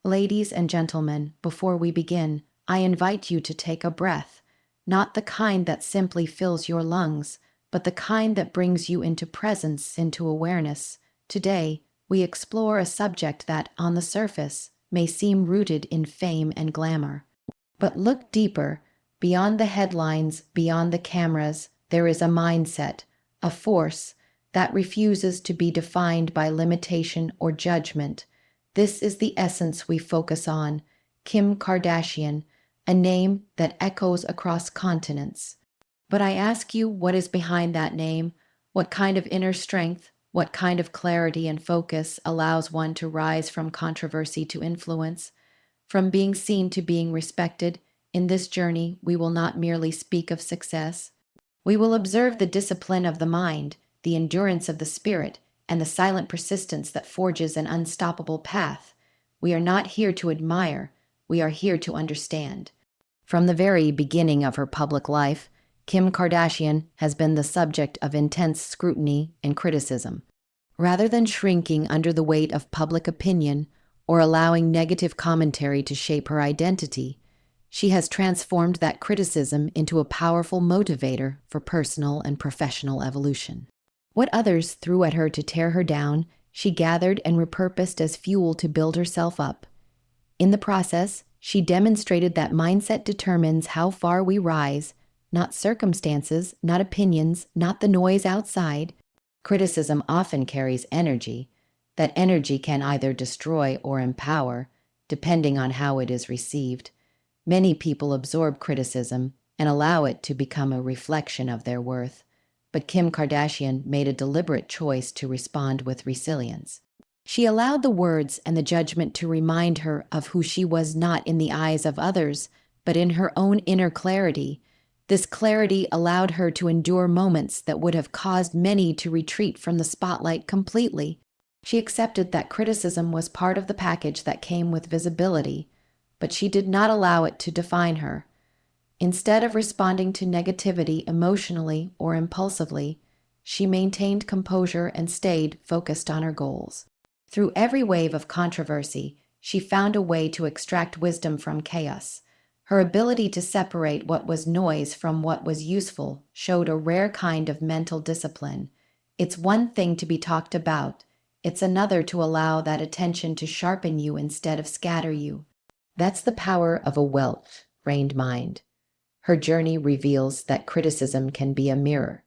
Ladies and gentlemen, before we begin, I invite you to take a breath, not the kind that simply fills your lungs, but the kind that brings you into presence, into awareness. Today, we explore a subject that, on the surface, may seem rooted in fame and glamour. But look deeper, beyond the headlines, beyond the cameras, there is a mindset, a force that refuses to be defined by limitation or judgment. This is the essence we focus on: Kim Kardashian, a name that echoes across continents. But I ask you, what is behind that name? What kind of inner strength, what kind of clarity and focus allows one to rise from controversy to influence, from being seen to being respected? In this journey, we will not merely speak of success. We will observe the discipline of the mind, the endurance of the spirit, and the silent persistence that forges an unstoppable path. We are not here to admire, we are here to understand. From the very beginning of her public life, Kim Kardashian has been the subject of intense scrutiny and criticism. Rather than shrinking under the weight of public opinion or allowing negative commentary to shape her identity, she has transformed that criticism into a powerful motivator for personal and professional evolution. What others threw at her to tear her down, she gathered and repurposed as fuel to build herself up. In the process, she demonstrated that mindset determines how far we rise, not circumstances, not opinions, not the noise outside. Criticism often carries energy. That energy can either destroy or empower, depending on how it is received. Many people absorb criticism and allow it to become a reflection of their worth. But Kim Kardashian made a deliberate choice to respond with resilience. She allowed the words and the judgment to remind her of who she was, not in the eyes of others, but in her own inner clarity. This clarity allowed her to endure moments that would have caused many to retreat from the spotlight completely. She accepted that criticism was part of the package that came with visibility, but she did not allow it to define her. Instead of responding to negativity emotionally or impulsively, she maintained composure and stayed focused on her goals. Through every wave of controversy, she found a way to extract wisdom from chaos. Her ability to separate what was noise from what was useful showed a rare kind of mental discipline. It's one thing to be talked about, it's another to allow that attention to sharpen you instead of scatter you. That's the power of a well-trained mind. Her journey reveals that criticism can be a mirror.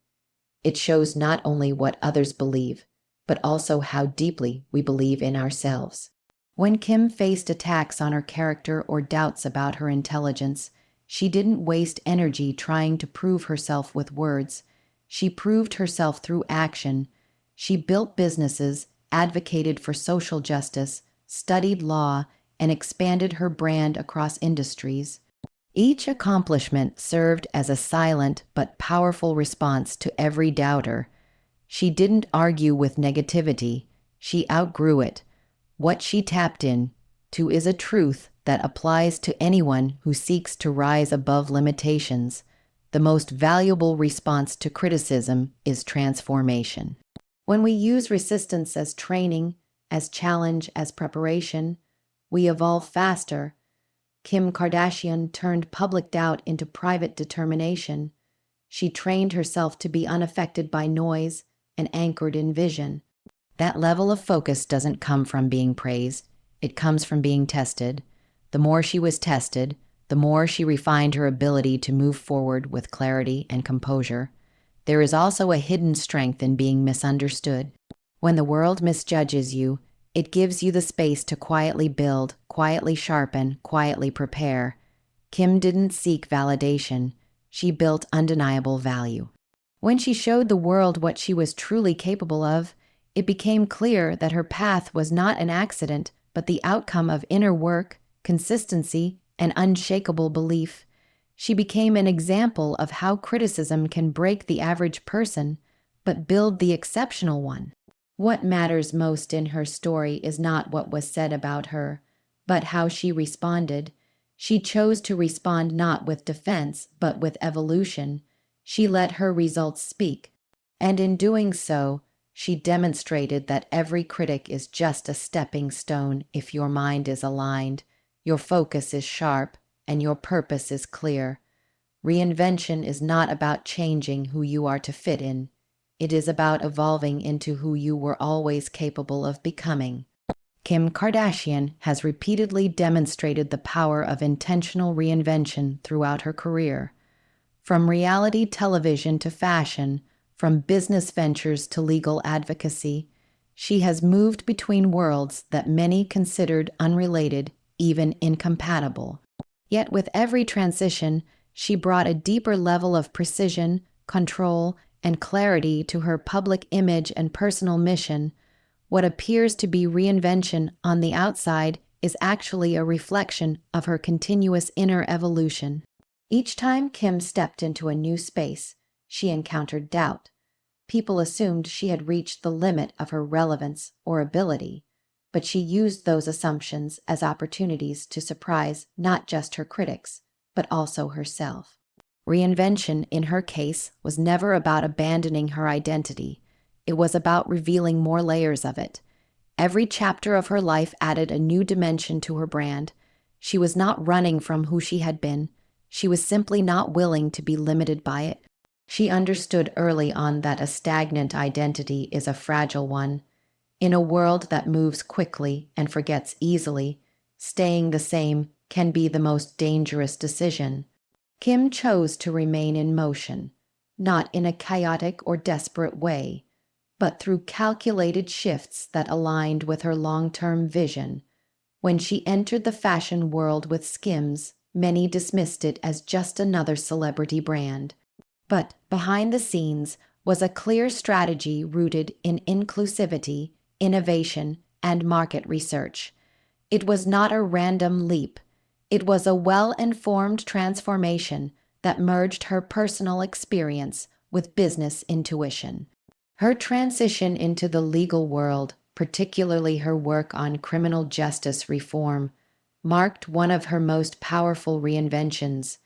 It shows not only what others believe, but also how deeply we believe in ourselves. When Kim faced attacks on her character or doubts about her intelligence, she didn't waste energy trying to prove herself with words. She proved herself through action. She built businesses, advocated for social justice, studied law, and expanded her brand across industries. Each accomplishment served as a silent but powerful response to every doubter. She didn't argue with negativity, she outgrew it. What she tapped into is a truth that applies to anyone who seeks to rise above limitations. The most valuable response to criticism is transformation. When we use resistance as training, as challenge, as preparation, we evolve faster. Kim Kardashian turned public doubt into private determination. She trained herself to be unaffected by noise and anchored in vision. That level of focus doesn't come from being praised, it comes from being tested. The more she was tested, the more she refined her ability to move forward with clarity and composure. There is also a hidden strength in being misunderstood. When the world misjudges you, it gives you the space to quietly build, quietly sharpen, quietly prepare. Kim didn't seek validation. She built undeniable value. When she showed the world what she was truly capable of, it became clear that her path was not an accident, but the outcome of inner work, consistency, and unshakable belief. She became an example of how criticism can break the average person, but build the exceptional one. What matters most in her story is not what was said about her, but how she responded. She chose to respond not with defense, but with evolution. She let her results speak, and in doing so, She demonstrated that every critic is just a stepping stone if your mind is aligned, your focus is sharp, and your purpose is clear. Reinvention is not about changing who you are to fit in. It is about evolving into who you were always capable of becoming. Kim Kardashian has repeatedly demonstrated the power of intentional reinvention throughout her career. From reality television to fashion, from business ventures to legal advocacy, she has moved between worlds that many considered unrelated, even incompatible. Yet with every transition, she brought a deeper level of precision, control, and clarity to her public image and personal mission. What appears to be reinvention on the outside is actually a reflection of her continuous inner evolution. Each time Kim stepped into a new space, she encountered doubt. People assumed she had reached the limit of her relevance or ability, but she used those assumptions as opportunities to surprise not just her critics, but also herself. Reinvention, in her case, was never about abandoning her identity. It was about revealing more layers of it. Every chapter of her life added a new dimension to her brand. She was not running from who she had been. She was simply not willing to be limited by it. She understood early on that a stagnant identity is a fragile one. In a world that moves quickly and forgets easily, staying the same can be the most dangerous decision. Kim chose to remain in motion, not in a chaotic or desperate way, but through calculated shifts that aligned with her long-term vision. When she entered the fashion world with Skims, many dismissed it as just another celebrity brand. But behind the scenes was a clear strategy rooted in inclusivity, innovation, and market research. It was not a random leap. It was a well-informed transformation that merged her personal experience with business intuition. Her transition into the legal world, particularly her work on criminal justice reform, marked one of her most powerful reinventions.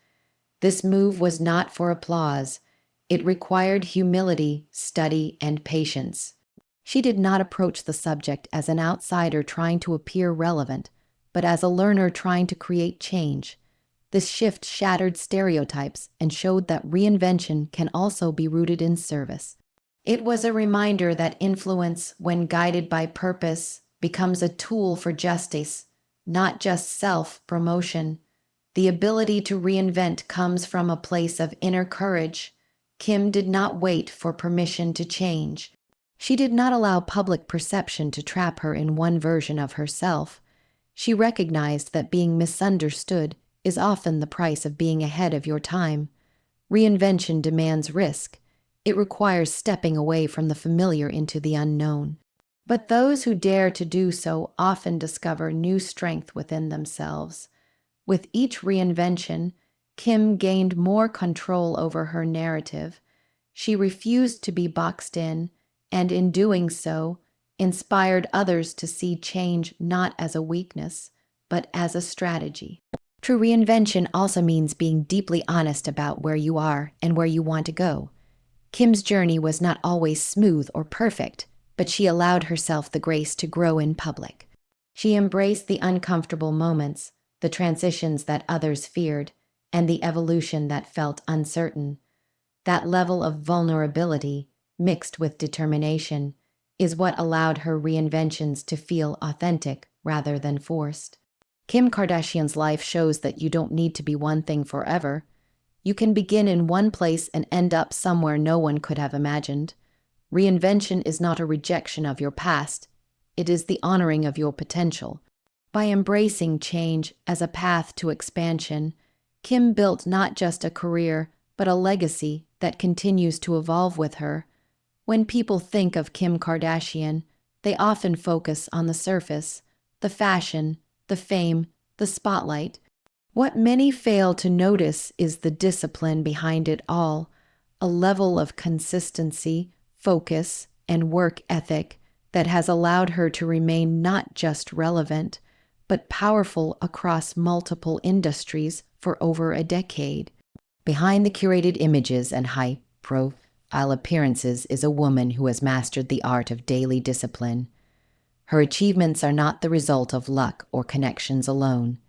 This move was not for applause. It required humility, study, and patience. She did not approach the subject as an outsider trying to appear relevant, but as a learner trying to create change. This shift shattered stereotypes and showed that reinvention can also be rooted in service. It was a reminder that influence, when guided by purpose, becomes a tool for justice, not just self-promotion. The ability to reinvent comes from a place of inner courage. Kim did not wait for permission to change. She did not allow public perception to trap her in one version of herself. She recognized that being misunderstood is often the price of being ahead of your time. Reinvention demands risk. It requires stepping away from the familiar into the unknown. But those who dare to do so often discover new strength within themselves. With each reinvention, Kim gained more control over her narrative. She refused to be boxed in, and in doing so, inspired others to see change not as a weakness, but as a strategy. True reinvention also means being deeply honest about where you are and where you want to go. Kim's journey was not always smooth or perfect, but she allowed herself the grace to grow in public. She embraced the uncomfortable moments, the transitions that others feared, and the evolution that felt uncertain. That level of vulnerability, mixed with determination, is what allowed her reinventions to feel authentic rather than forced. Kim Kardashian's life shows that you don't need to be one thing forever. You can begin in one place and end up somewhere no one could have imagined. Reinvention is not a rejection of your past. It is the honoring of your potential. By embracing change as a path to expansion, Kim built not just a career, but a legacy that continues to evolve with her. When people think of Kim Kardashian, they often focus on the surface, the fashion, the fame, the spotlight. What many fail to notice is the discipline behind it all, a level of consistency, focus, and work ethic that has allowed her to remain not just relevant, but powerful across multiple industries for over a decade. Behind the curated images and high-profile all appearances, is a woman who has mastered the art of daily discipline. Her achievements are not the result of luck or connections alone.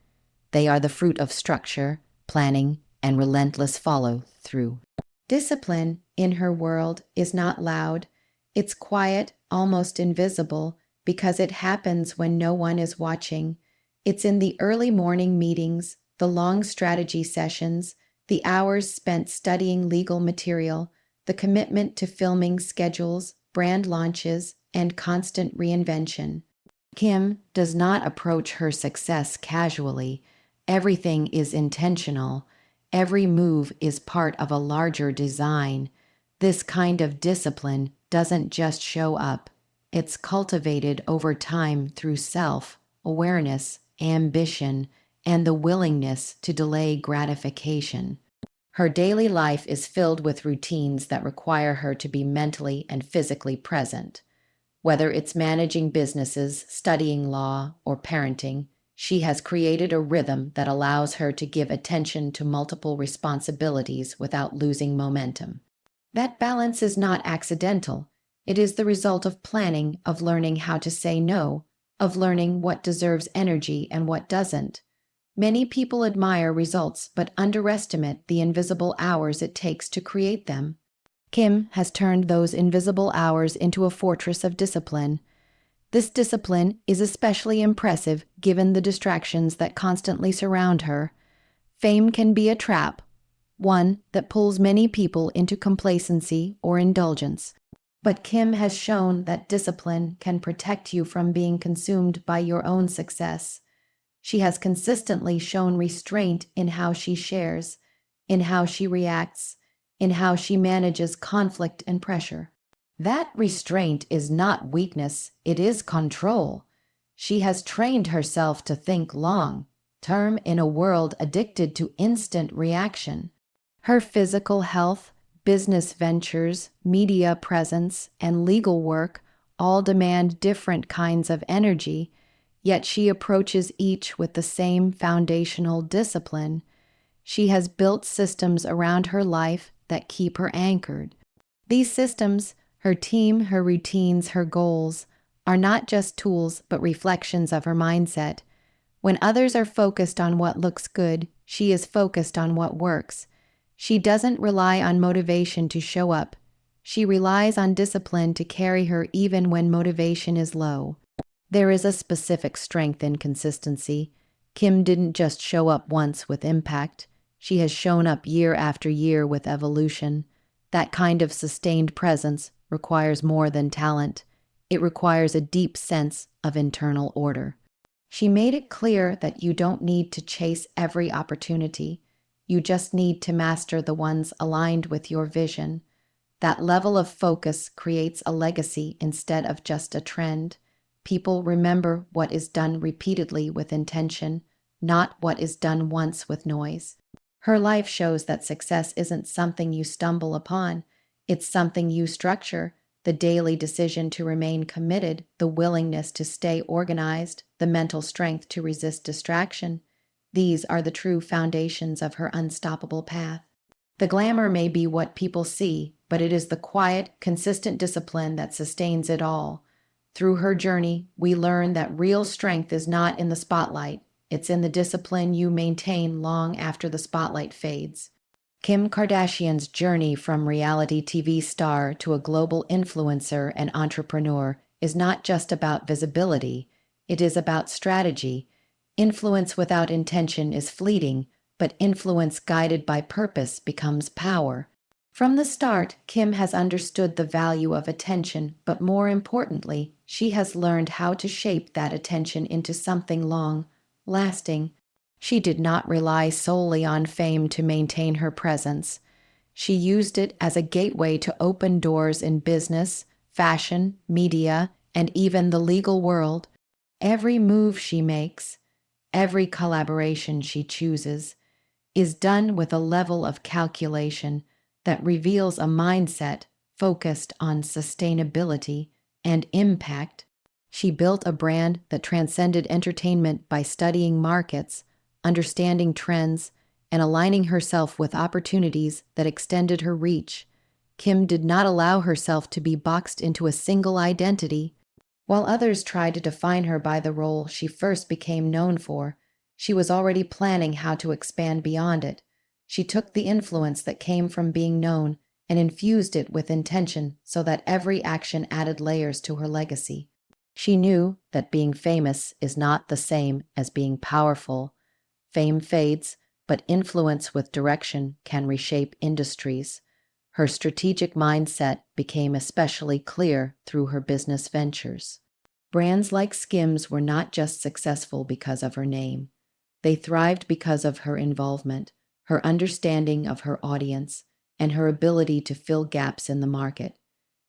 They are the fruit of structure, planning, and relentless follow-through. Discipline, in her world, is not loud. It's quiet, almost invisible, because it happens when no one is watching. It's in the early morning meetings, the long strategy sessions, the hours spent studying legal material, the commitment to filming schedules, brand launches, and constant reinvention. Kim does not approach her success casually. Everything is intentional. Every move is part of a larger design. This kind of discipline doesn't just show up. It's cultivated over time through self-awareness, ambition, and the willingness to delay gratification. Her daily life is filled with routines that require her to be mentally and physically present. Whether it's managing businesses, studying law, or parenting, she has created a rhythm that allows her to give attention to multiple responsibilities without losing momentum. That balance is not accidental. It is the result of planning, of learning how to say no, of learning what deserves energy and what doesn't. Many people admire results but underestimate the invisible hours it takes to create them. Kim has turned those invisible hours into a fortress of discipline. This discipline is especially impressive given the distractions that constantly surround her. Fame can be a trap, one that pulls many people into complacency or indulgence. But Kim has shown that discipline can protect you from being consumed by your own success. She has consistently shown restraint in how she shares, in how she reacts, in how she manages conflict and pressure. That restraint is not weakness, it is control. She has trained herself to think long term in a world addicted to instant reaction. Her physical health, business ventures, media presence, and legal work all demand different kinds of energy, yet she approaches each with the same foundational discipline. She has built systems around her life that keep her anchored. These systems, her team, her routines, her goals, are not just tools but reflections of her mindset. When others are focused on what looks good, she is focused on what works. She doesn't rely on motivation to show up. She relies on discipline to carry her even when motivation is low. There is a specific strength in consistency. Kim didn't just show up once with impact. She has shown up year after year with evolution. That kind of sustained presence requires more than talent. It requires a deep sense of internal order. She made it clear that you don't need to chase every opportunity. You just need to master the ones aligned with your vision. That level of focus creates a legacy instead of just a trend. People remember what is done repeatedly with intention, not what is done once with noise. Her life shows that success isn't something you stumble upon. It's something you structure, the daily decision to remain committed, the willingness to stay organized, the mental strength to resist distraction. These are the true foundations of her unstoppable path. The glamour may be what people see, but it is the quiet, consistent discipline that sustains it all. Through her journey, we learn that real strength is not in the spotlight. It's in the discipline you maintain long after the spotlight fades. Kim Kardashian's journey from reality TV star to a global influencer and entrepreneur is not just about visibility. It is about strategy. Influence without intention is fleeting, but influence guided by purpose becomes power. From the start, Kim has understood the value of attention, but more importantly, she has learned how to shape that attention into something long-lasting. She did not rely solely on fame to maintain her presence. She used it as a gateway to open doors in business, fashion, media, and even the legal world. Every move she makes, every collaboration she chooses, is done with a level of calculation that reveals a mindset focused on sustainability and impact. She built a brand that transcended entertainment by studying markets, understanding trends, and aligning herself with opportunities that extended her reach. Kim did not allow herself to be boxed into a single identity. While others tried to define her by the role she first became known for, she was already planning how to expand beyond it. She took the influence that came from being known and infused it with intention so that every action added layers to her legacy. She knew that being famous is not the same as being powerful. Fame fades, but influence with direction can reshape industries. Her strategic mindset became especially clear through her business ventures. Brands like Skims were not just successful because of her name. They thrived because of her involvement, her understanding of her audience, and her ability to fill gaps in the market.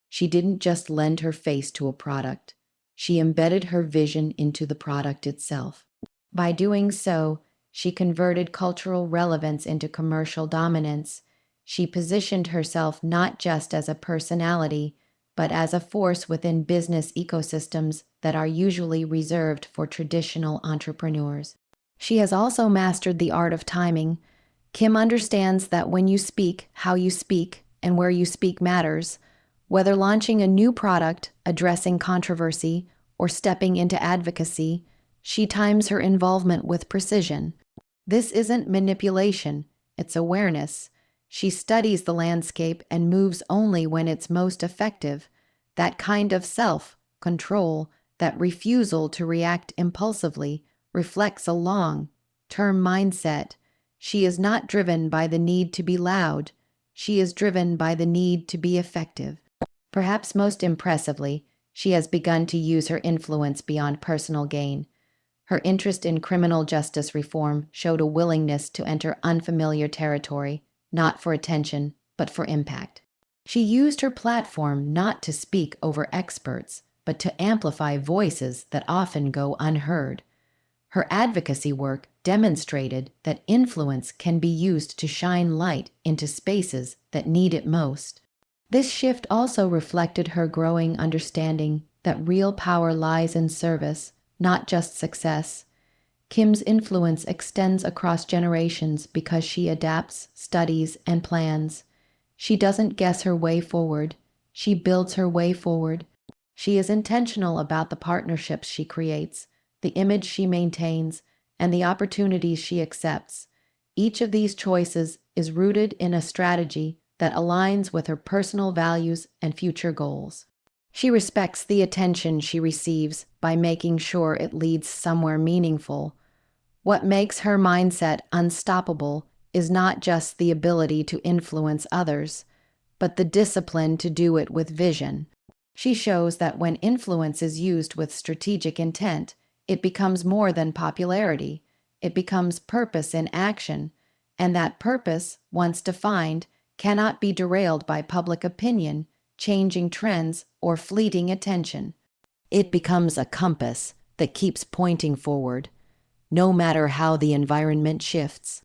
She didn't just lend her face to a product. She embedded her vision into the product itself. By doing so, she converted cultural relevance into commercial dominance. She positioned herself not just as a personality, but as a force within business ecosystems that are usually reserved for traditional entrepreneurs. She has also mastered the art of timing. Kim understands that when you speak, how you speak, and where you speak matters. Whether launching a new product, addressing controversy, or stepping into advocacy, she times her involvement with precision. This isn't manipulation, it's awareness. She studies the landscape and moves only when it's most effective. That kind of self-control, that refusal to react impulsively, reflects a long-term mindset. She is not driven by the need to be loud. She is driven by the need to be effective. Perhaps most impressively, she has begun to use her influence beyond personal gain. Her interest in criminal justice reform showed a willingness to enter unfamiliar territory, not for attention, but for impact. She used her platform not to speak over experts, but to amplify voices that often go unheard. Her advocacy work demonstrated that influence can be used to shine light into spaces that need it most. This shift also reflected her growing understanding that real power lies in service, not just success. Kim's influence extends across generations because she adapts, studies, and plans. She doesn't guess her way forward. She builds her way forward. She is intentional about the partnerships she creates, the image she maintains, and the opportunities she accepts. Each of these choices is rooted in a strategy that aligns with her personal values and future goals. She respects the attention she receives by making sure it leads somewhere meaningful. What makes her mindset unstoppable is not just the ability to influence others, but the discipline to do it with vision. She shows that when influence is used with strategic intent, it becomes more than popularity. It becomes purpose in action, and that purpose, once defined, cannot be derailed by public opinion, changing trends, or fleeting attention. It becomes a compass that keeps pointing forward, no matter how the environment shifts.